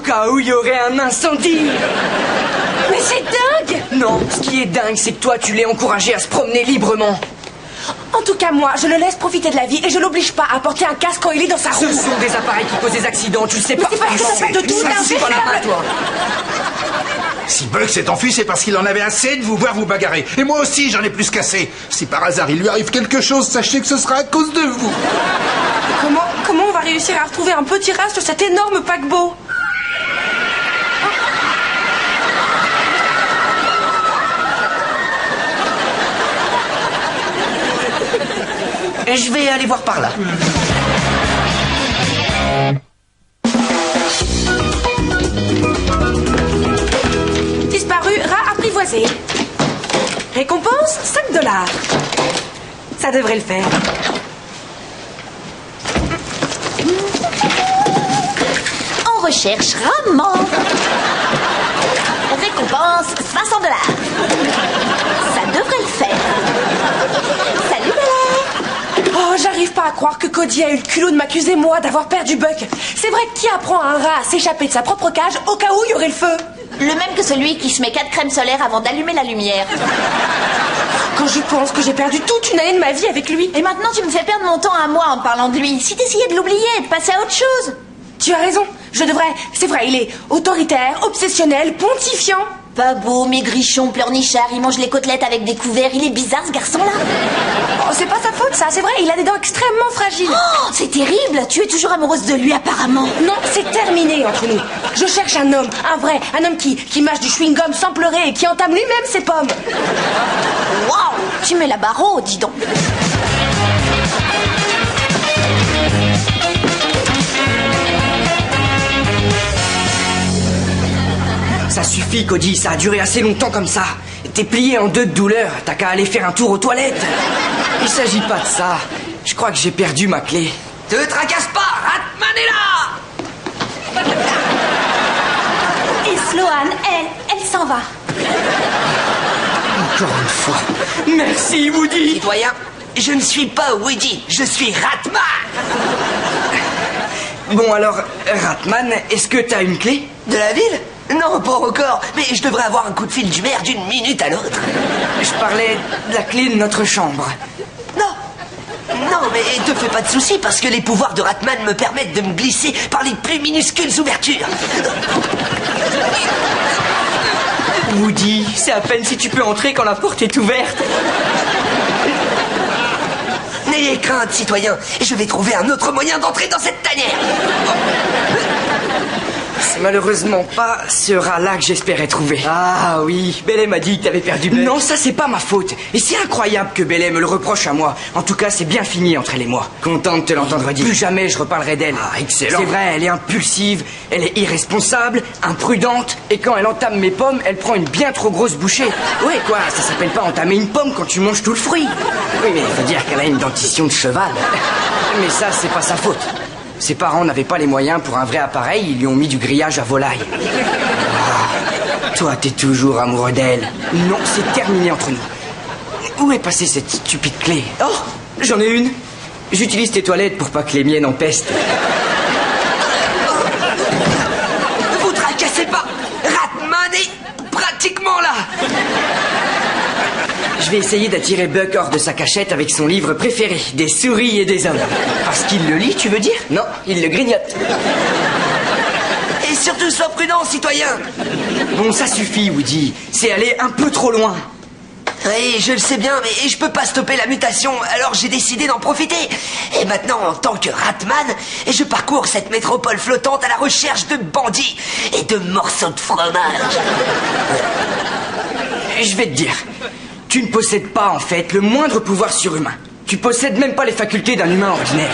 cas où il y aurait un incendie. Mais c'est dingue! Non, ce qui est dingue, c'est que toi, tu l'as encouragé à se promener librement. En tout cas, moi, je le laisse profiter de la vie et je l'oblige pas à porter un casque quand il est dans sa roue. Ce sont des appareils qui causent des accidents, tu le sais pas. Mais c'est parce que ça fait de tout un c'est pas la main, toi. Si Buck s'est enfui, c'est parce qu'il en avait assez de vous voir vous bagarrer. Et moi aussi, j'en ai plus qu'assez. Si par hasard il lui arrive quelque chose, sachez que ce sera à cause de vous. Comment on va réussir à retrouver un petit reste de cet énorme paquebot? Je vais aller voir par là. Disparu, rat apprivoisé. Récompense, $5. Ça devrait le faire. On recherche rat mort. Récompense, $500. Ça devrait le faire. Salut, Belle. Oh, j'arrive pas à croire que Cody a eu le culot de m'accuser, moi, d'avoir perdu Buck. C'est vrai que qui apprend à un rat à s'échapper de sa propre cage au cas où il y aurait le feu? Le même que celui qui se met 4 crèmes solaires avant d'allumer la lumière. Quand je pense que j'ai perdu toute une année de ma vie avec lui. Et maintenant, tu me fais perdre mon temps à moi en parlant de lui. Si t'essayais de l'oublier et de passer à autre chose. Tu as raison, je devrais... C'est vrai, il est autoritaire, obsessionnel, pontifiant. Pas beau, maigrichon, pleurnichard, il mange les côtelettes avec des couverts. Il est bizarre, ce garçon-là. Oh, c'est pas sa faute, ça, c'est vrai, il a des dents extrêmement fragiles. Oh, c'est terrible. Tu es toujours amoureuse de lui, apparemment. Non, c'est terminé entre nous. Je cherche un homme, un vrai, un homme qui mâche du chewing-gum sans pleurer et qui entame lui-même ses pommes. Waouh, tu mets la barre haut, dis donc. Ça suffit, Cody, ça a duré assez longtemps comme ça. T'es plié en deux de douleur, t'as qu'à aller faire un tour aux toilettes. Il s'agit pas de ça. Je crois que j'ai perdu ma clé. Te tracasse pas, Ratman est là. Et Sloane, elle s'en va. Encore une fois. Merci, Woody. Citoyen, je ne suis pas Woody, je suis Ratman. Bon alors, Ratman, est-ce que t'as une clé? De la ville? Non, pas encore, mais je devrais avoir un coup de fil du maire d'une minute à l'autre. Je parlais de la clé de notre chambre. Non, mais te fais pas de soucis parce que les pouvoirs de Ratman me permettent de me glisser par les plus minuscules ouvertures. Woody, c'est à peine si tu peux entrer quand la porte est ouverte. N'ayez crainte, citoyen, je vais trouver un autre moyen d'entrer dans cette tanière. C'est malheureusement pas ce rat-là que j'espérais trouver. Ah oui, Belle m'a dit que t'avais perdu Buck. Non, ça c'est pas ma faute. Et c'est incroyable que Belle me le reproche à moi. En tout cas, c'est bien fini entre elle et moi. Content de te l'entendre dire. Plus jamais je reparlerai d'elle. Ah, excellent. C'est vrai, elle est impulsive, elle est irresponsable, imprudente. Et quand elle entame mes pommes, elle prend une bien trop grosse bouchée. Ouais, quoi, ça s'appelle pas entamer une pomme quand tu manges tout le fruit. Oui, mais il faut dire qu'elle a une dentition de cheval. Mais ça, c'est pas sa faute. Ses parents n'avaient pas les moyens pour un vrai appareil, ils lui ont mis du grillage à volaille. Ah, toi, t'es toujours amoureux d'elle. Non, c'est terminé entre nous. Où est passée cette stupide clé? Oh, j'en ai une. J'utilise tes toilettes pour pas que les miennes empestent. Vous tracassez pas, Ratman est pratiquement là. Je vais essayer d'attirer Buck hors de sa cachette avec son livre préféré, Des souris et des hommes. Parce qu'il le lit, tu veux dire? Non, il le grignote. Et surtout, sois prudent, citoyen. Bon, ça suffit, Woody. C'est aller un peu trop loin. Oui, je le sais bien, mais je peux pas stopper la mutation, alors j'ai décidé d'en profiter. Et maintenant, en tant que Ratman, je parcours cette métropole flottante à la recherche de bandits et de morceaux de fromage. Je vais te dire, tu ne possèdes pas, en fait, le moindre pouvoir surhumain. Tu possèdes même pas les facultés d'un humain ordinaire.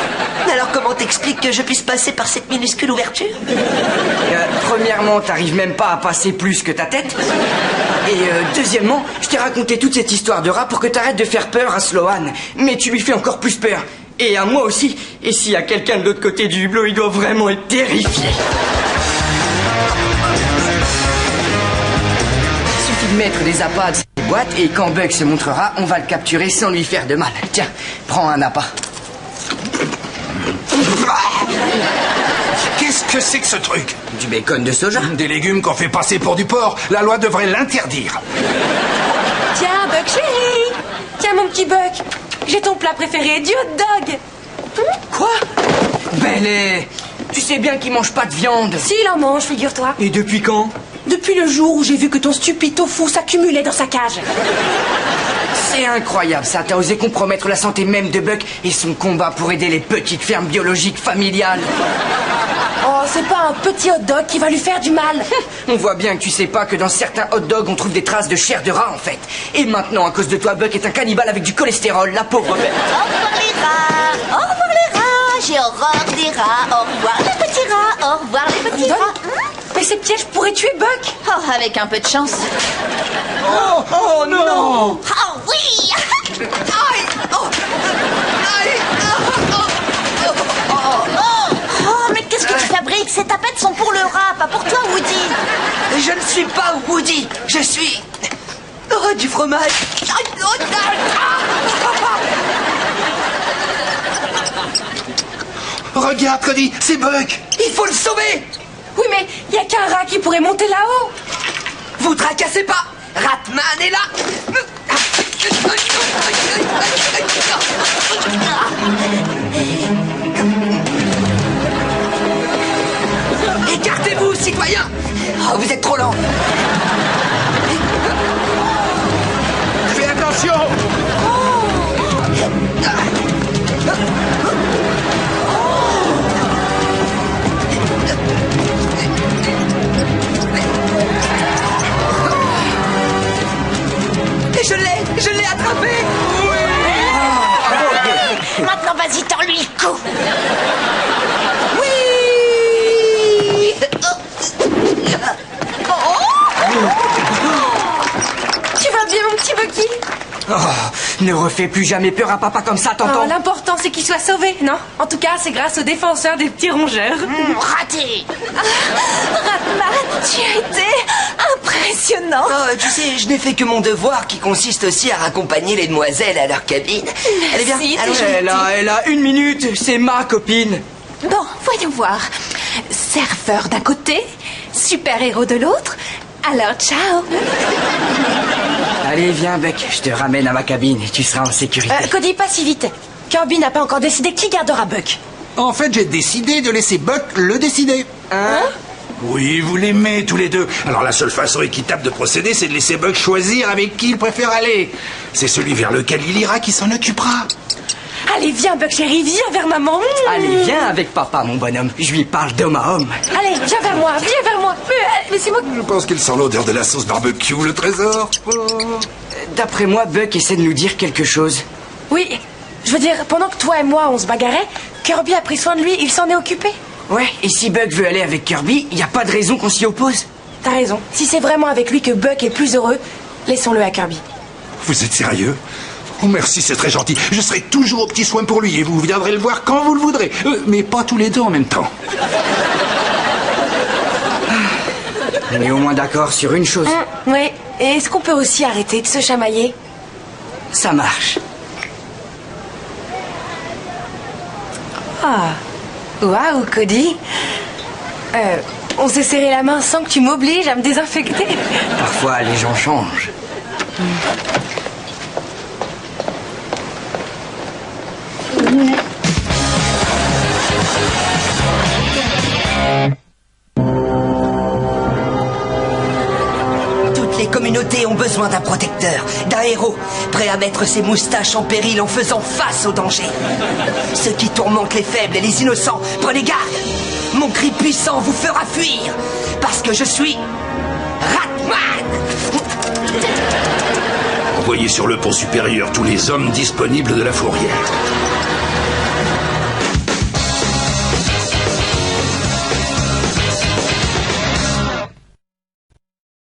Alors comment t'expliques que je puisse passer par cette minuscule ouverture? Premièrement, t'arrives même pas à passer plus que ta tête. Et deuxièmement, je t'ai raconté toute cette histoire de rat pour que t'arrêtes de faire peur à Sloane. Mais tu lui fais encore plus peur. Et à moi aussi. Et s'il y a quelqu'un de l'autre côté du hublot, il doit vraiment être terrifié. Il suffit de mettre des appâts à cette boîte et quand Buck se montrera, on va le capturer sans lui faire de mal. Tiens, prends un appât. Qu'est-ce Que c'est que ce truc? Du bacon de soja. Des légumes qu'on fait passer pour du porc. La loi devrait l'interdire. Tiens, Buck chéri. Tiens, mon petit Buck. J'ai ton plat préféré, du hot dog. Quoi? Belle, tu sais bien qu'il mange pas de viande. Si, il en mange, figure-toi. Et depuis quand? Depuis le jour où j'ai vu que ton stupide tofu s'accumulait dans sa cage. C'est incroyable ça, t'as osé compromettre la santé même de Buck et son combat pour aider les petites fermes biologiques familiales. Oh, c'est pas un petit hot dog qui va lui faire du mal. On voit bien que tu sais pas que dans certains hot dogs on trouve des traces de chair de rat en fait. Et maintenant, à cause de toi, Buck est un cannibale avec du cholestérol, la pauvre bête. Au revoir les rats, au revoir les rats, j'ai horreur des rats, au revoir les petits rats, au revoir les petits Donne. rats. Mais ces pièges pourraient tuer Buck. Oh, avec un peu de chance. Oh non! Oh oui. Oh, mais qu'est-ce que tu fabriques? Ces tapettes sont pour le rat, pas pour toi, Woody. Je ne suis pas Woody, je suis... Oh, du fromage. Regarde, Cody, c'est Buck. Il faut le sauver. Oui, mais il y a qu'un rat qui pourrait monter là-haut. Vous tracassez pas, Ratman est là. Écartez-vous, citoyens. Oh, vous êtes trop lents. Fais attention. Et je l'ai attrapé. Maintenant, vas-y, tends-lui le cou. Oui. Tu vas bien, mon petit Bucky? Oh, ne refais plus jamais peur à papa comme ça, Oh, t'entends? l'important, c'est qu'il soit sauvé, non? En tout cas, c'est grâce aux défenseurs des petits rongeurs. Raté. Ratman, tu as été impressionnant. Oh, tu sais, je n'ai fait que mon devoir qui consiste aussi à raccompagner les demoiselles à leur cabine. Allez, viens, Merci, allons. Elle a 1 minute, c'est ma copine. Bon, voyons voir. Serveur d'un côté, super-héros de l'autre. Alors, ciao. Allez, viens, Buck, je te ramène à ma cabine et tu seras en sécurité. Cody, pas si vite. Kirby n'a pas encore décidé qui gardera Buck. En fait, j'ai décidé de laisser Buck le décider. Hein? Oui, vous l'aimez tous les deux. Alors la seule façon équitable de procéder, c'est de laisser Buck choisir avec qui il préfère aller. C'est celui vers lequel il ira qui s'en occupera. Allez, viens, Buck chéri, viens vers maman. Allez, viens avec papa, mon bonhomme. Je lui parle d'homme à homme. Allez, viens vers moi, viens vers moi. Mais c'est moi. Je pense qu'il sent l'odeur de la sauce barbecue, le trésor. D'après moi, Buck essaie de nous dire quelque chose. Oui, je veux dire, pendant que toi et moi, on se bagarrait, Kirby a pris soin de lui, il s'en est occupé. Ouais, et si Buck veut aller avec Kirby, y a pas de raison qu'on s'y oppose. T'as raison. Si c'est vraiment avec lui que Buck est plus heureux, laissons-le à Kirby. Vous êtes sérieux? Oh merci, c'est très gentil. Je serai toujours au petit soin pour lui et vous viendrez le voir quand vous le voudrez. Mais pas tous les deux en même temps. On est au moins d'accord sur une chose. Oui, et est-ce qu'on peut aussi arrêter de se chamailler? Ça marche. Ah, waouh, Cody. On s'est serré la main sans que tu m'obliges à me désinfecter. Parfois, les gens changent. Toutes les communautés ont besoin d'un protecteur, d'un héros, prêt à mettre ses moustaches en péril en faisant face au danger. Ceux qui tourmentent les faibles et les innocents, prenez garde. Mon cri puissant vous fera fuir, parce que je suis Ratman. Envoyez sur le pont supérieur tous les hommes disponibles de la fourrière.